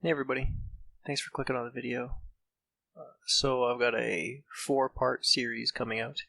Hey everybody, thanks for clicking on the video. So I've got a 4-part series coming out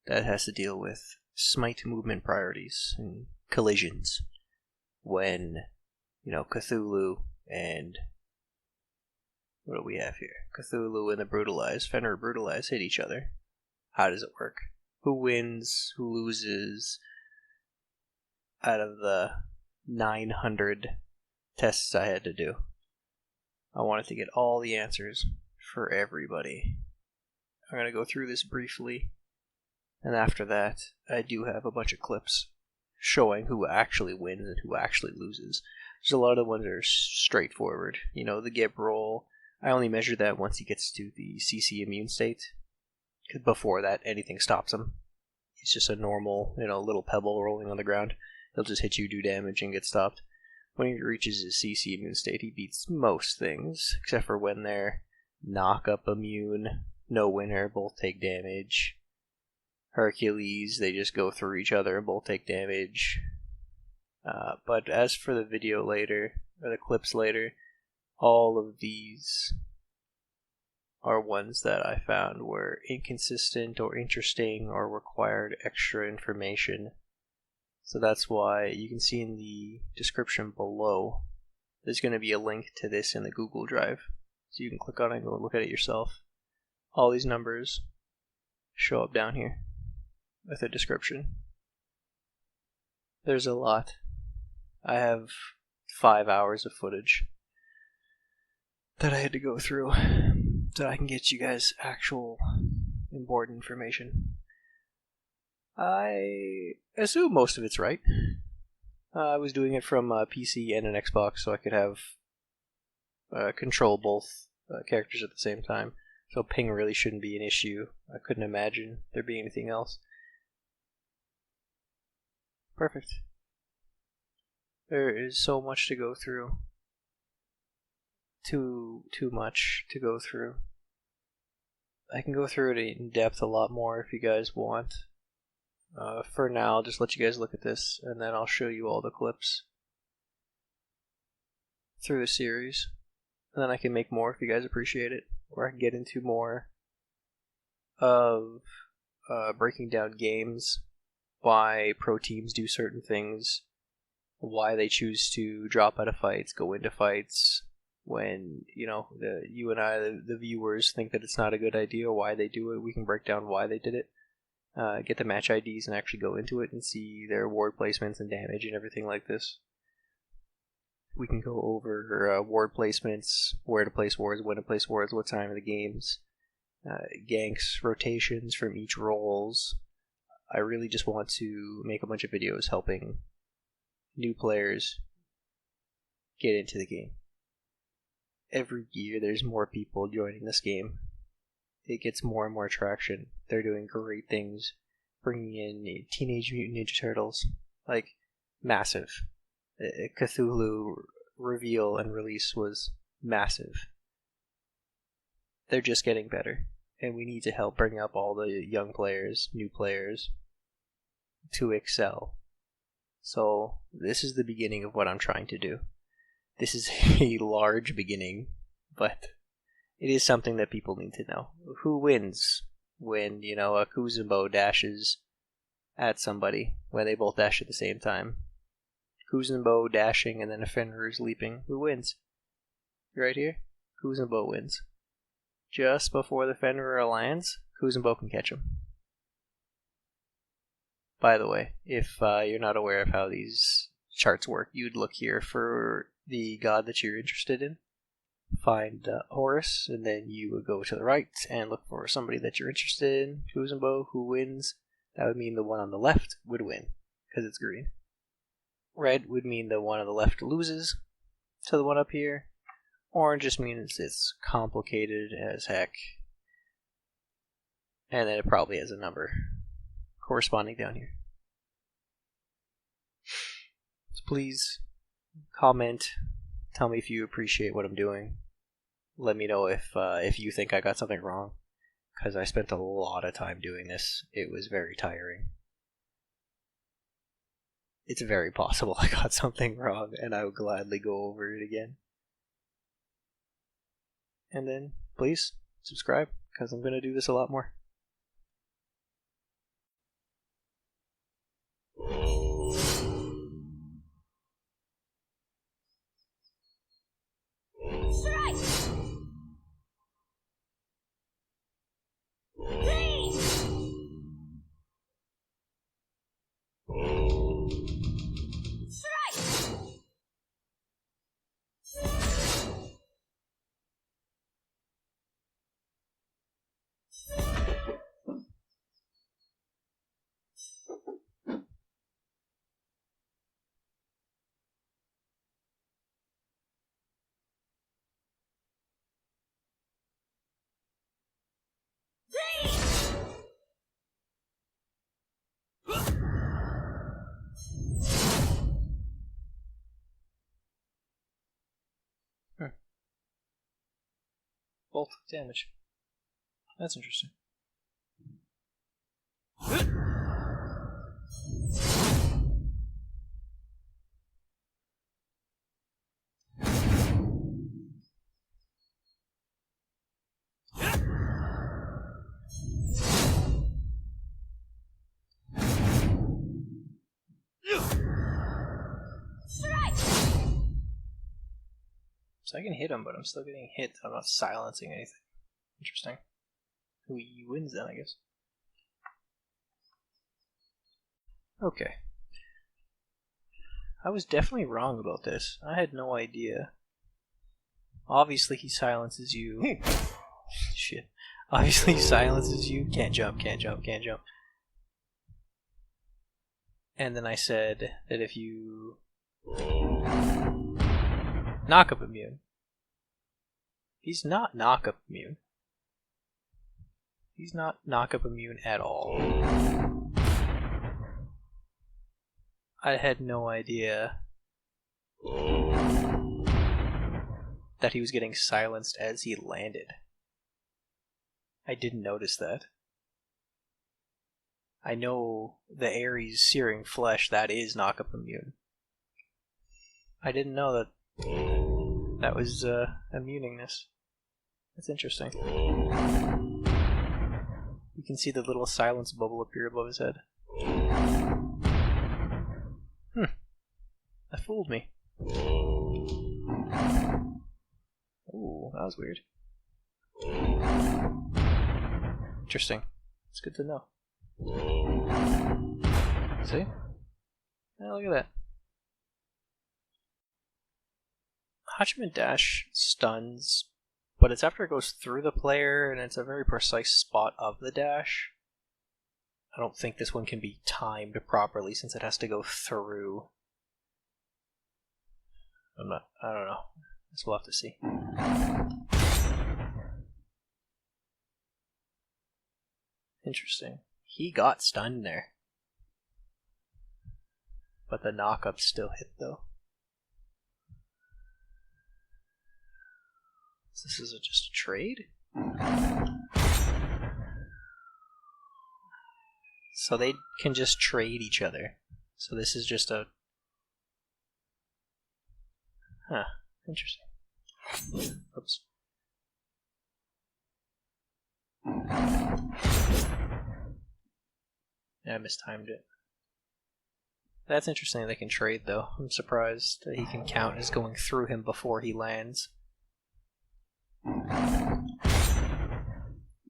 that has to deal with Smite movement priorities and collisions when, Cthulhu and what do we have here? Cthulhu and the Fenrir Brutalize hit each other. How does it work? Who wins? Who loses? Out of the 900 tests I had to do, I wanted to get all the answers for everybody. I'm going to go through this briefly, and after that, I do have a bunch of clips showing who actually wins and who actually loses. There's a lot of ones that are straightforward. The Gib roll, I only measure that once he gets to the CC immune state. Before that, anything stops him. He's just a normal, little pebble rolling on the ground. He'll just hit you, do damage, and get stopped. When he reaches his CC immune state, he beats most things, except for when they're knock-up immune, no winner, both take damage. Hercules, they just go through each other and both take damage. But as for the video later, or the clips later, all of these are ones that I found were inconsistent or interesting or required extra information. So that's why you can see in the description below, there's going to be a link to this in the Google Drive. So you can click on it and go look at it yourself. All these numbers show up down here with a description. There's a lot. I have 5 hours of footage that I had to go through so I can get you guys actual important information. I assume most of it's right. I was doing it from a PC and an Xbox, so I could have control both characters at the same time. So ping really shouldn't be an issue. I couldn't imagine there being anything else. Perfect. There is so much to go through. Too much to go through. I can go through it in depth a lot more if you guys want. For now, I'll just let you guys look at this, and then I'll show you all the clips through the series. And then I can make more if you guys appreciate it, or I can get into more of breaking down games, why pro teams do certain things, why they choose to drop out of fights, go into fights, when, you and I, the viewers, think that it's not a good idea, why they do it. We can break down why they did it. Get the match IDs and actually go into it and see their ward placements and damage and everything like this. We can go over ward placements, where to place wards, when to place wards, what time of the games, ganks, rotations from each roles. I really just want to make a bunch of videos helping new players get into the game. Every year there's more people joining this game. It gets more and more traction. They're doing great things, bringing in Teenage Mutant Ninja Turtles, massive. Cthulhu reveal and release was massive. They're just getting better, and we need to help bring up all the young players, new players, to excel. So this is the beginning of what I'm trying to do. This is a large beginning, but it is something that people need to know. Who wins when, a Kuzenbo dashes at somebody, when they both dash at the same time? Kuzenbo dashing and then a Fenrir is leaping. Who wins? Right here? Kuzenbo wins. Just before the Fenrir lands, Kuzenbo can catch him. By the way, if you're not aware of how these charts work, you'd look here for the god that you're interested in. Find Horus, and then you would go to the right and look for somebody that you're interested in. Kuzenbo, who wins? That would mean the one on the left would win, because it's green. Red would mean the one on the left loses to the one up here. Orange just means it's complicated as heck. And then it probably has a number corresponding down here. So please comment. Tell me if you appreciate what I'm doing. Let me know if you think I got something wrong, because I spent a lot of time doing this. It was very tiring. It's very possible I got something wrong, and I would gladly go over it again. and then please subscribe, because I'm going to do this a lot more. Bolt damage. That's interesting. So I can hit him, but I'm still getting hit. I'm not silencing anything. Interesting. HouYi wins then, I guess. Okay. I was definitely wrong about this. I had no idea. Obviously he silences you. Shit. Obviously he silences you. Can't jump, can't jump, can't jump. And then I said that if you... knock-up immune. He's not knock-up immune. He's not knock-up immune at all. I had no idea that he was getting silenced as he landed. I didn't notice that. I know the Ares Searing Flesh, that is knock-up immune. I didn't know that that was immuningness. That's interesting. You can see the little silence bubble appear above his head. That fooled me. Ooh, that was weird. Interesting. It's good to know. See? Yeah, look at that. Hachiman dash stuns, but it's after it goes through the player, and it's a very precise spot of the dash. I don't think this one can be timed properly since it has to go through. I don't know. Guess we'll have to see. Interesting. He got stunned there. But the knock-up still hit though. So this is just a trade? So they can just trade each other. So this is just a... Huh, interesting. Oops. Yeah, I mistimed it. That's interesting that they can trade though. I'm surprised that he can count as going through him before he lands.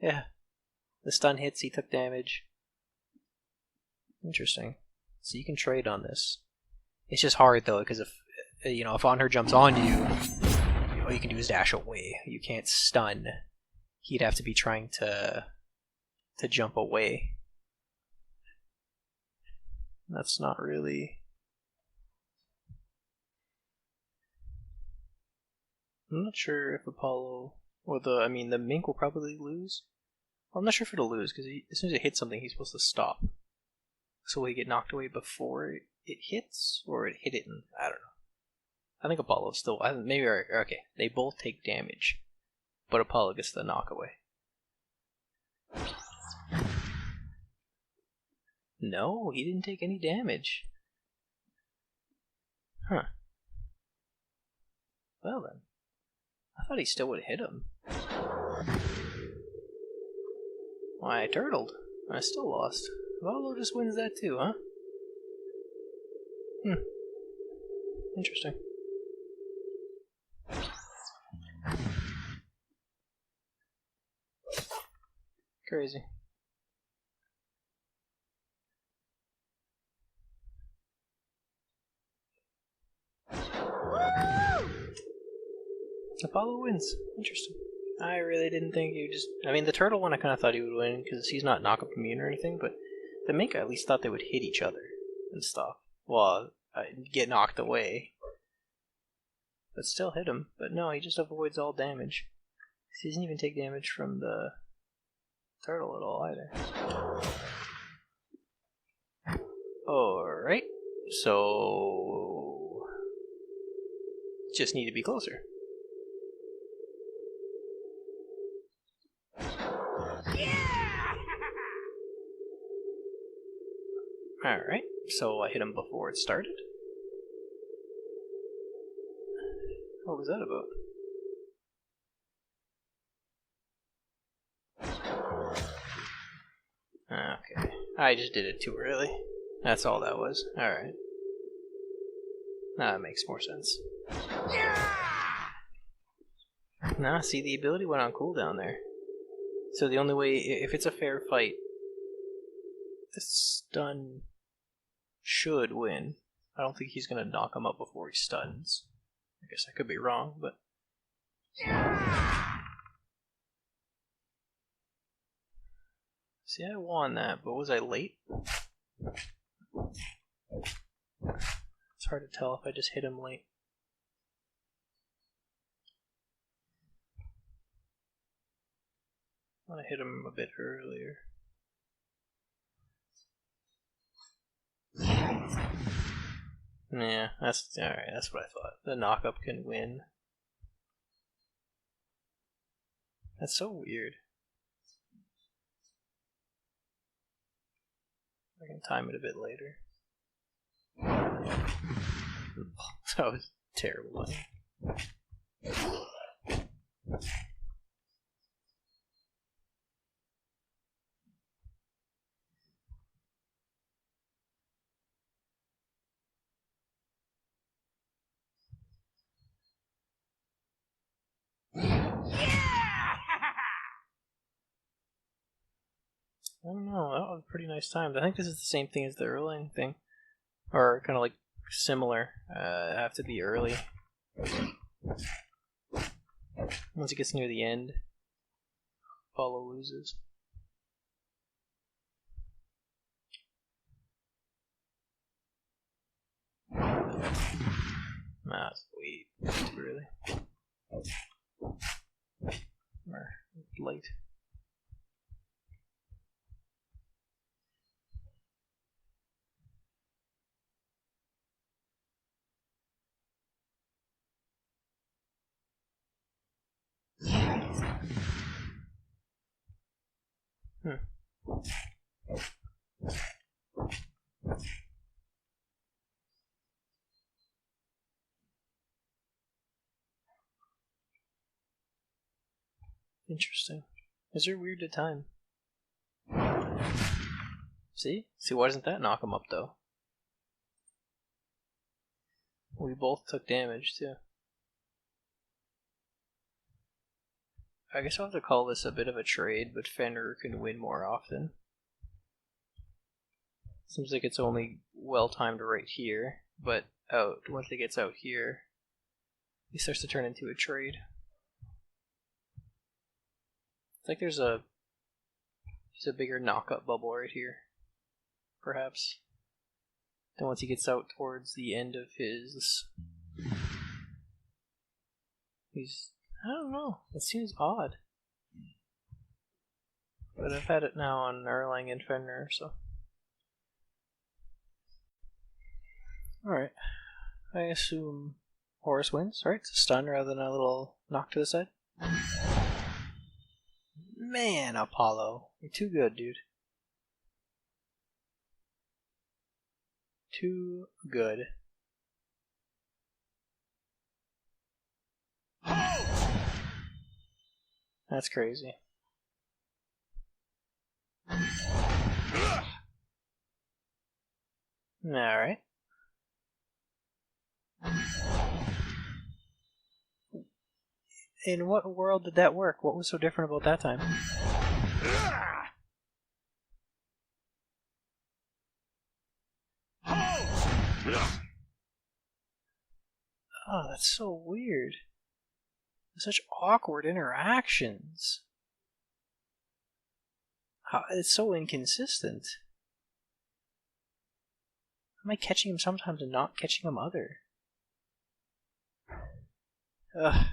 Yeah. The stun hits, he took damage. Interesting. So you can trade on this. It's just hard though, because if Anhur jumps on you, all you can do is dash away. You can't stun. He'd have to be trying to jump away. That's not really... I'm not sure if Apollo or the Mink will probably lose. Well, I'm not sure if it'll lose because as soon as it hits something, he's supposed to stop. So will he get knocked away before it hits, or it hit it? And I don't know. I think Apollo still. Maybe okay. They both take damage, but Apollo gets the knock away. No, he didn't take any damage. Huh. Well then. I thought he still would hit him. Why, I turtled. I still lost. Apollo just wins that too, huh? Interesting. Crazy. Apollo wins. Interesting. I really didn't think he would just... I mean, the turtle one I kind of thought he would win because he's not knock-up immune or anything, but the mink I at least thought they would hit each other and stuff. Well, get knocked away. But still hit him. But no, he just avoids all damage. He doesn't even take damage from the turtle at all either. Alright. So... just need to be closer. Alright, so I hit him before it started. What was that about? Okay, I just did it too early. That's all that was. Alright. That makes more sense. Nah, see, the ability went on cooldown there. So the only way, if it's a fair fight, the stun should win. I don't think he's gonna knock him up before he stuns. I guess I could be wrong, but... See, I won that, but was I late? It's hard to tell if I just hit him late. I want to hit him a bit earlier. Yeah, that's alright, that's what I thought. The knock-up can win. That's so weird. I can time it a bit later. That was terrible. I don't know, that was pretty nice times. I think this is the same thing as the Erlang thing. Or kind of like similar. Have to be early. Once it gets near the end, Apollo loses. Nah, sweet. Too early. Or late. Interesting. Is there weird to time? See? See, why doesn't that knock him up, though? We both took damage, too. I guess I'll have to call this a bit of a trade, but Fenrir can win more often. Seems like it's only well-timed right here, but once it gets out here, he starts to turn into a trade. It's like there's a bigger knock-up bubble right here, perhaps. Then once he gets out towards the end of his... I don't know, it seems odd. But I've had it now on Erlang and Fenrir, so... Alright. I assume Horus wins, right? It's a stun rather than a little knock to the side. Man, Apollo. You're too good, dude. Too good. That's crazy. Alright. In what world did that work? What was so different about that time? Oh, that's so weird. Such awkward interactions. It's so inconsistent. Am I catching him sometimes and not catching him other? Ugh.